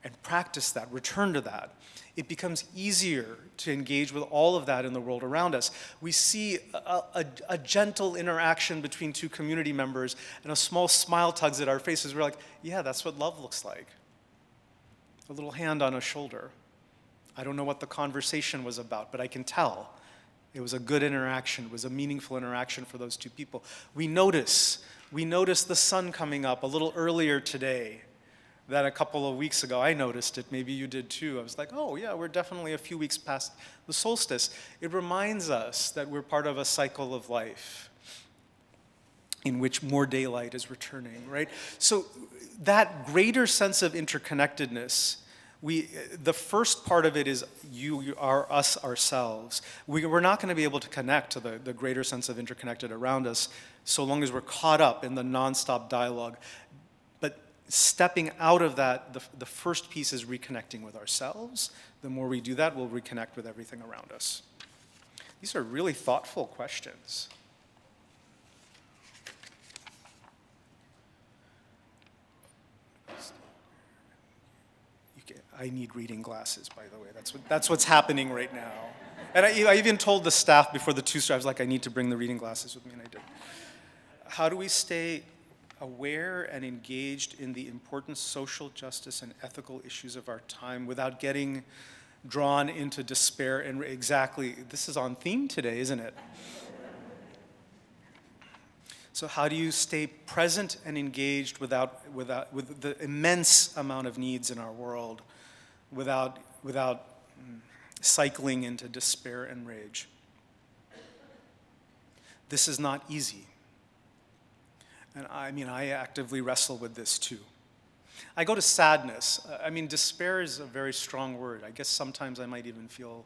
and practice that, return to that, it becomes easier to engage with all of that in the world around us. We see a gentle interaction between two community members, and a small smile tugs at our faces. We're like, yeah, that's what love looks like. A little hand on a shoulder. I don't know what the conversation was about, but I can tell. It was a good interaction. It was a meaningful interaction for those two people. We notice the sun coming up a little earlier today than a couple of weeks ago. I noticed it. Maybe you did too. I was like, oh yeah, we're definitely a few weeks past the solstice. It reminds us that we're part of a cycle of life in which more daylight is returning, right? So that greater sense of interconnectedness, the first part of it is you are us ourselves. We're not going to be able to connect to the greater sense of interconnected around us so long as we're caught up in the nonstop dialogue. But stepping out of that, the first piece is reconnecting with ourselves. The more we do that, we'll reconnect with everything around us. These are really thoughtful questions. I need reading glasses, by the way. That's what's happening right now. And I even told the staff before the two-star, I was like, I need to bring the reading glasses with me, and I did. How do we stay aware and engaged in the important social justice and ethical issues of our time without getting drawn into despair? And exactly, this is on theme today, isn't it? So how do you stay present and engaged with the immense amount of needs in our world without cycling into despair and rage? This is not easy. And I actively wrestle with this too. I go to sadness. Despair is a very strong word. I guess sometimes I might even feel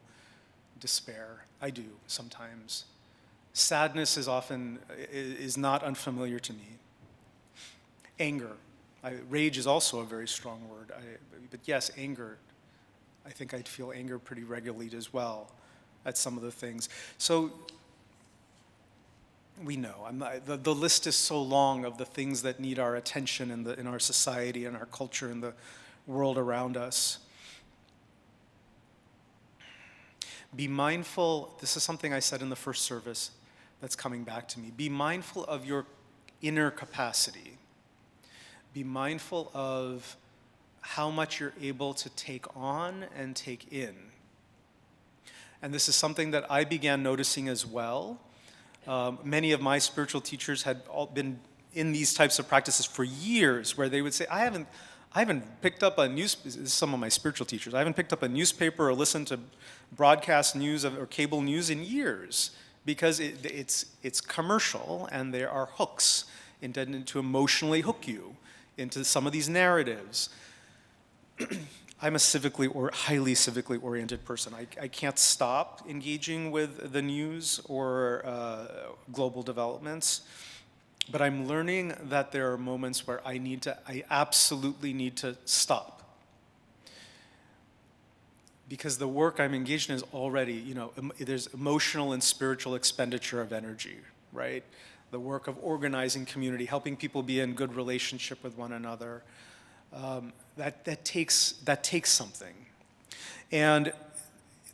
despair. I do sometimes. Sadness is not unfamiliar to me. Anger. Rage is also a very strong word. But yes, anger. I think I'd feel anger pretty regularly as well at some of the things. So we know. The list is so long of the things that need our attention in our society and our culture and the world around us. Be mindful, this is something I said in the first service that's coming back to me. Be mindful of your inner capacity. Be mindful of how much you're able to take on and take in. And this is something that I began noticing as well. Many of my spiritual teachers had all been in these types of practices for years, where they would say, I haven't picked up a some of my spiritual teachers, I haven't picked up a newspaper or listened to broadcast news or cable news in years, because it's commercial and there are hooks intended to emotionally hook you into some of these narratives. I'm a highly civically oriented person. I can't stop engaging with the news or global developments, but I'm learning that there are moments where I absolutely need to stop. Because the work I'm engaged in is already, there's emotional and spiritual expenditure of energy, right? The work of organizing community, helping people be in good relationship with one another. That takes something. And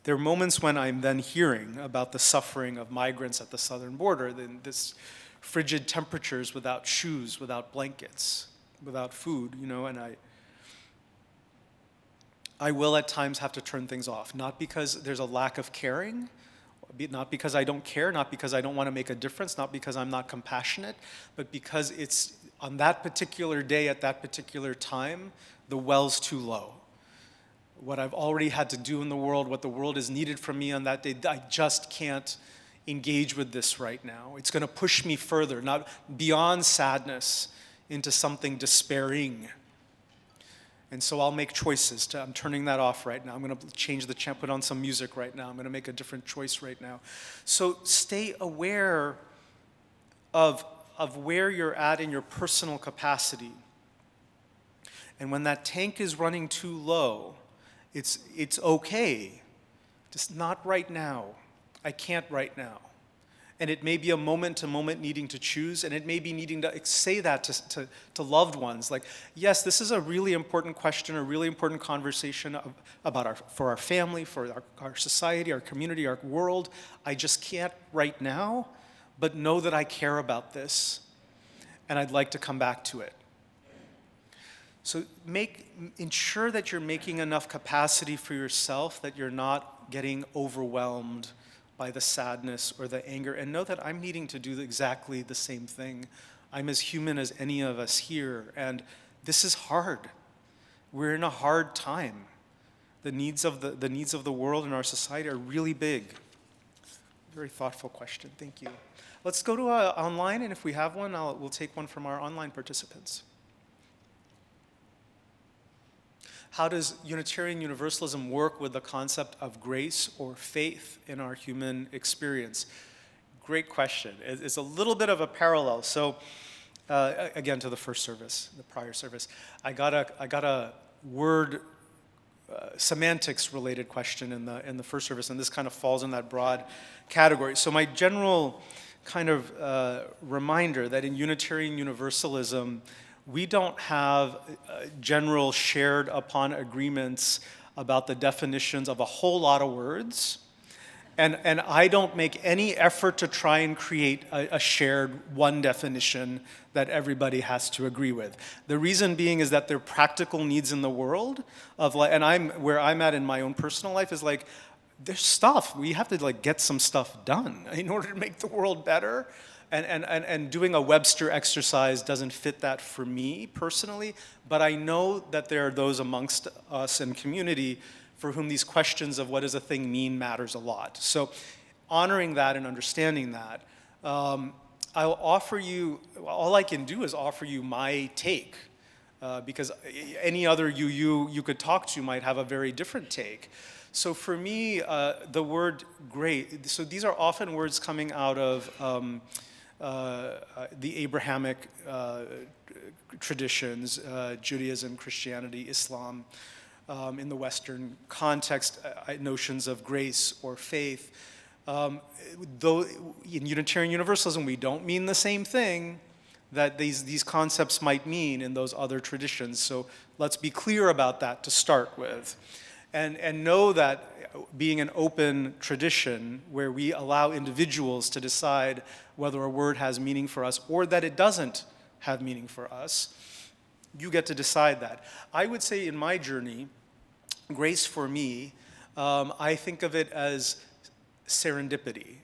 there are moments when I'm then hearing about the suffering of migrants at the southern border, this frigid temperatures without shoes, without blankets, without food, and I will at times have to turn things off, not because there's a lack of caring, not because I don't care, not because I don't want to make a difference, not because I'm not compassionate, but because it's on that particular day, at that particular time, the well's too low. What I've already had to do in the world, what the world is needed from me on that day, I just can't engage with this right now. It's going to push me further, not beyond sadness, into something despairing. And so I'll make choices. I'm turning that off right now. I'm going to change the chant, put on some music right now. I'm going to make a different choice right now. So stay aware of where you're at in your personal capacity. And when that tank is running too low, it's okay. Just not right now. I can't right now. And it may be a moment-to-moment needing to choose, and it may be needing to say that to loved ones. Like, yes, this is a really important question, a really important conversation for our family, for our society, our community, our world. I just can't right now, but know that I care about this, and I'd like to come back to it. So ensure that you're making enough capacity for yourself, that you're not getting overwhelmed by the sadness or the anger, and know that I'm needing to do exactly the same thing. I'm as human as any of us here, and this is hard. We're in a hard time. The needs of the world and our society are really big. Very thoughtful question. Thank you. Let's go to online, and if we have one, we'll take one from our online participants. How does Unitarian Universalism work with the concept of grace or faith in our human experience? Great question. It's a little bit of a parallel. So, again, to the first service, the prior service, I got a word semantics-related question in the first service, and this kind of falls in that broad category. So my general kind of reminder that in Unitarian Universalism, we don't have general shared upon agreements about the definitions of a whole lot of words. And I don't make any effort to try and create a shared one definition that everybody has to agree with. The reason being is that there are practical needs in the world and where I'm at in my own personal life is like, there's stuff. We have to get some stuff done in order to make the world better. And doing a Webster exercise doesn't fit that for me personally, but I know that there are those amongst us in community for whom these questions of what does a thing mean matters a lot. So honoring that and understanding that, I'll offer you, all I can do is offer you my take, because any other UU you could talk to might have a very different take. So for me, the word great, so these are often words coming out of the Abrahamic traditions, Judaism, Christianity, Islam, in the Western context, notions of grace or faith. Though in Unitarian Universalism, we don't mean the same thing that these concepts might mean in those other traditions. So let's be clear about that to start with. And know that being an open tradition where we allow individuals to decide whether a word has meaning for us or that it doesn't have meaning for us, you get to decide that. I would say in my journey, grace for me, I think of it as serendipity.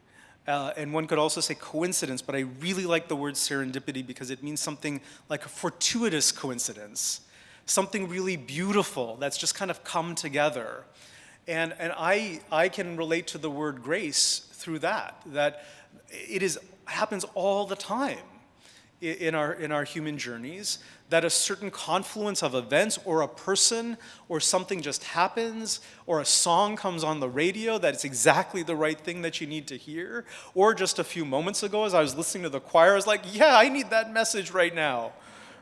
And one could also say coincidence, but I really like the word serendipity because it means something like a fortuitous coincidence, something really beautiful that's just kind of come together. And I can relate to the word grace through that it happens all the time in our human journeys, that a certain confluence of events or a person or something just happens, or a song comes on the radio that it's exactly the right thing that you need to hear. Or just a few moments ago as I was listening to the choir, I was like, yeah, I need that message right now.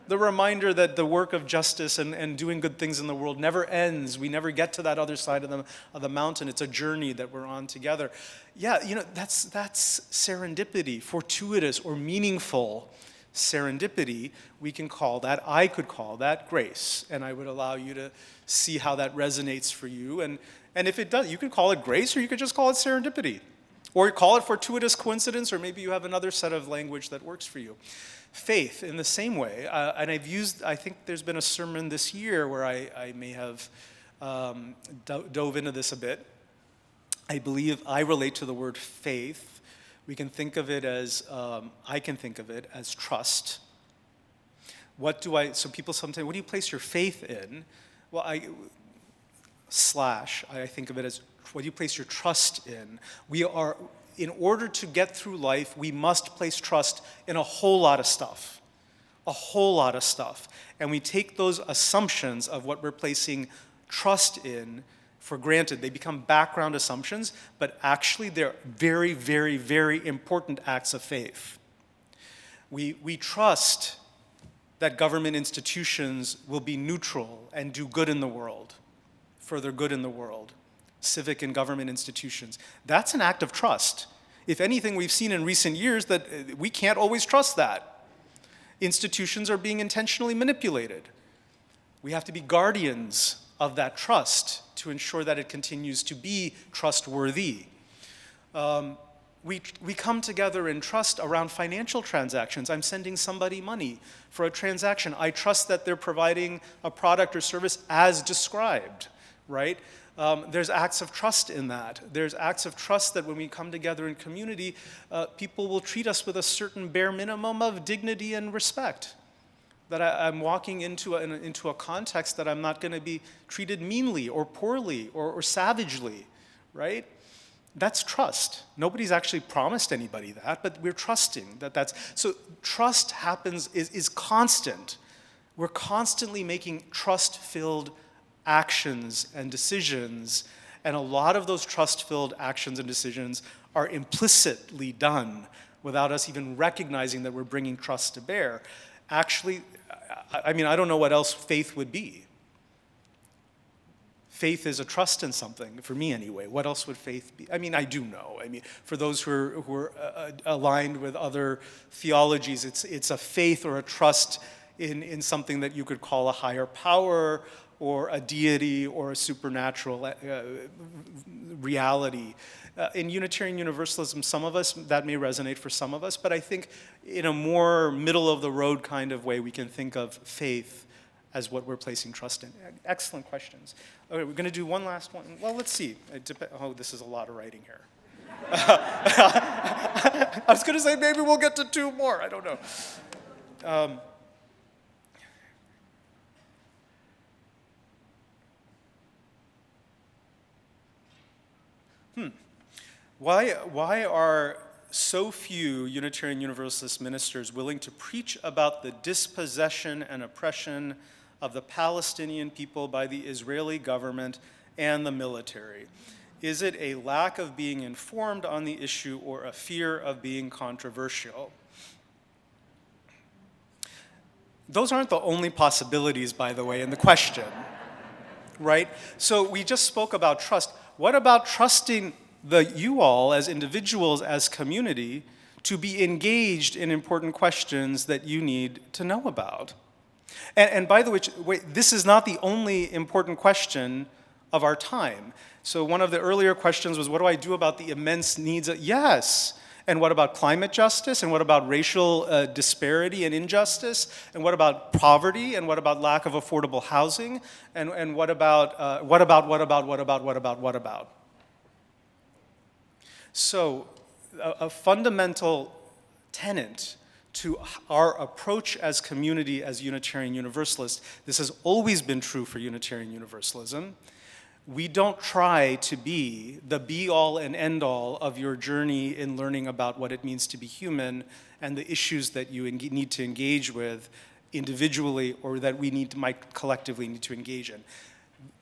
The reminder that the work of justice and doing good things in the world never ends. We never get to that other side of the mountain. It's a journey that we're on together. Yeah, that's serendipity, fortuitous or meaningful serendipity. We can call that, I could call that grace. And I would allow you to see how that resonates for you. And if it does, you can call it grace or you could just call it serendipity. Or call it fortuitous coincidence, or maybe you have another set of language that works for you. Faith, in the same way, and I think there's been a sermon this year where I may have dove into this a bit. I believe I relate to the word faith. We can think of it as, I can think of it as trust. So people sometimes, what do you place your faith in? Well, I think of it as, what do you place your trust in? In order to get through life, we must place trust in a whole lot of stuff. A whole lot of stuff. And we take those assumptions of what we're placing trust in for granted. They become background assumptions, but actually they're very, very, very important acts of faith. We trust that government institutions will be neutral and do good in the world, further good in the world, civic and government institutions. That's an act of trust. If anything, we've seen in recent years that we can't always trust that. Institutions are being intentionally manipulated. We have to be guardians of that trust to ensure that it continues to be trustworthy. We come together in trust around financial transactions. I'm sending somebody money for a transaction. I trust that they're providing a product or service as described, right? There's acts of trust in that. There's acts of trust that when we come together in community, people will treat us with a certain bare minimum of dignity and respect. That I'm walking into a context that I'm not going to be treated meanly or poorly or savagely, right? That's trust. Nobody's actually promised anybody that, but we're trusting that so trust is constant. We're constantly making trust-filled actions and decisions, and a lot of those trust-filled actions and decisions are implicitly done without us even recognizing that we're bringing trust to bear. Actually, I mean, I don't know what else faith would be. Faith is a trust in something, for me anyway. What else would faith be? I mean, I do know. I mean, for those who are aligned with other theologies, it's a faith or a trust in something that you could call a higher power or a deity or a supernatural reality. In Unitarian Universalism, some of us, that may resonate for some of us, but I think in a more middle-of-the-road kind of way, we can think of faith as what we're placing trust in. Excellent questions. Okay, we're going to do one last one. Well, let's see. Oh, this is a lot of writing here. I was going to say maybe we'll get to two more. I don't know. Why are so few Unitarian Universalist ministers willing to preach about the dispossession and oppression of the Palestinian people by the Israeli government and the military? Is it a lack of being informed on the issue or a fear of being controversial? Those aren't the only possibilities, by the way, in the question, right? So we just spoke about trust. What about trusting you all as individuals, as community, to be engaged in important questions that you need to know about. And by the way, this is not the only important question of our time. So one of the earlier questions was, what do I do about the immense needs? Yes. And what about climate justice? And what about racial disparity and injustice? And what about poverty? And what about lack of affordable housing? And what about? So a fundamental tenet to our approach as community, as Unitarian Universalists, this has always been true for Unitarian Universalism. We don't try to be the be-all and end-all of your journey in learning about what it means to be human and the issues that you need to engage with individually or that we might collectively need to engage in.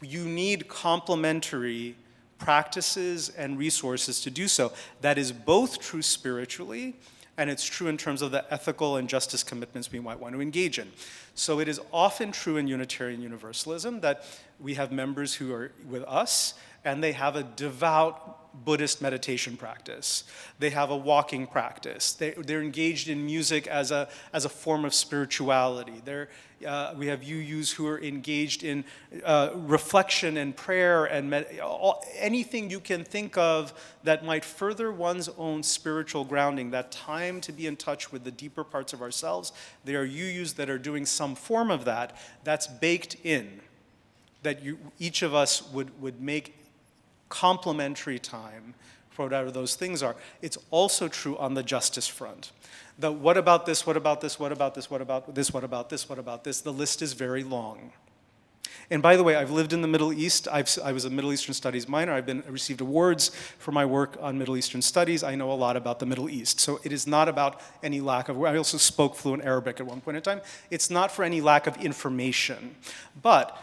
You need complementary practices and resources to do so. That is both true spiritually, and it's true in terms of the ethical and justice commitments we might want to engage in. So it is often true in Unitarian Universalism that we have members who are with us, and they have a devout Buddhist meditation practice. They have a walking practice. They're engaged in music as a form of spirituality. We have UUs who are engaged in reflection and prayer and anything you can think of that might further one's own spiritual grounding, that time to be in touch with the deeper parts of ourselves. There are UUs that are doing some form of that. That's baked in, that each of us would make complementary time for whatever those things are. It's also true on the justice front. The what about this, what about this, what about this, what about this, what about this, what about this, the list is very long. And by the way, I've lived in the Middle East. I was a Middle Eastern Studies minor. I received awards for my work on Middle Eastern Studies. I know a lot about the Middle East. So it is not about any lack of, I also spoke fluent Arabic at one point in time. It's not for any lack of information. But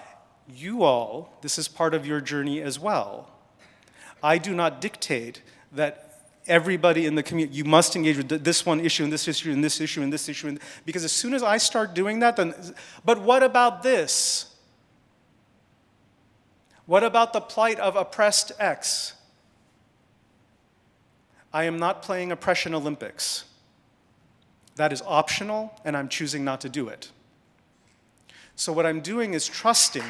you all, this is part of your journey as well. I do not dictate that everybody in the community, you must engage with this one issue and this issue and this issue and this issue, because as soon as I start doing that, then, but what about this? What about the plight of oppressed X? I am not playing Oppression Olympics. That is optional, and I'm choosing not to do it. So what I'm doing is trusting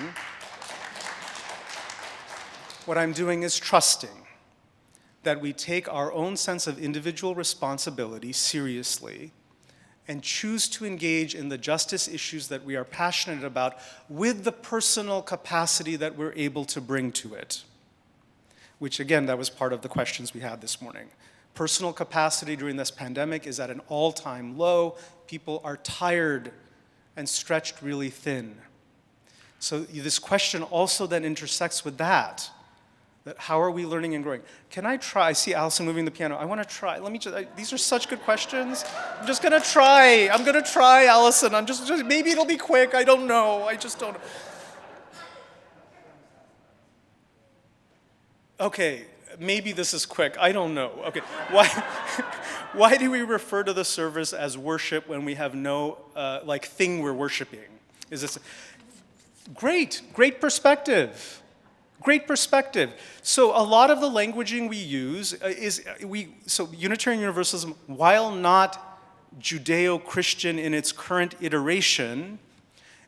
that we take our own sense of individual responsibility seriously and choose to engage in the justice issues that we are passionate about with the personal capacity that we're able to bring to it. Which again, that was part of the questions we had this morning. Personal capacity during this pandemic is at an all-time low. People are tired and stretched really thin. So this question also then intersects with that. How are we learning and growing? Can I try? I see Allison moving the piano. I want to try. Let me these are such good questions. I'm just going to try. I'm going to try, Allison. I'm just, maybe it'll be quick. I don't know. I just don't know. Okay, maybe this is quick. I don't know. Okay, why do we refer to the service as worship when we have no thing we're worshiping? Is this great perspective? Great perspective. So a lot of the languaging we use so Unitarian Universalism, while not Judeo-Christian in its current iteration,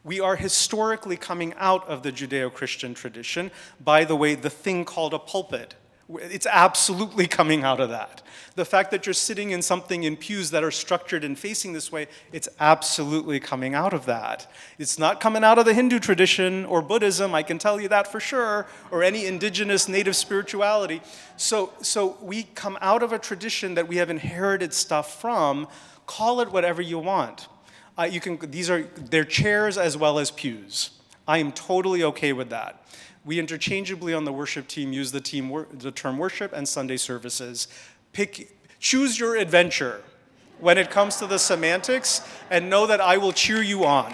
we are historically coming out of the Judeo-Christian tradition. By the way, the thing called a pulpit, it's absolutely coming out of that. The fact that you're sitting in something in pews that are structured and facing this way, it's absolutely coming out of that. It's not coming out of the Hindu tradition or Buddhism, I can tell you that for sure, or any indigenous native spirituality. So we come out of a tradition that we have inherited stuff from. Call it whatever you want. They're chairs as well as pews. I am totally okay with that. We interchangeably on the worship team use the term worship and Sunday services. Choose your adventure when it comes to the semantics, and know that I will cheer you on.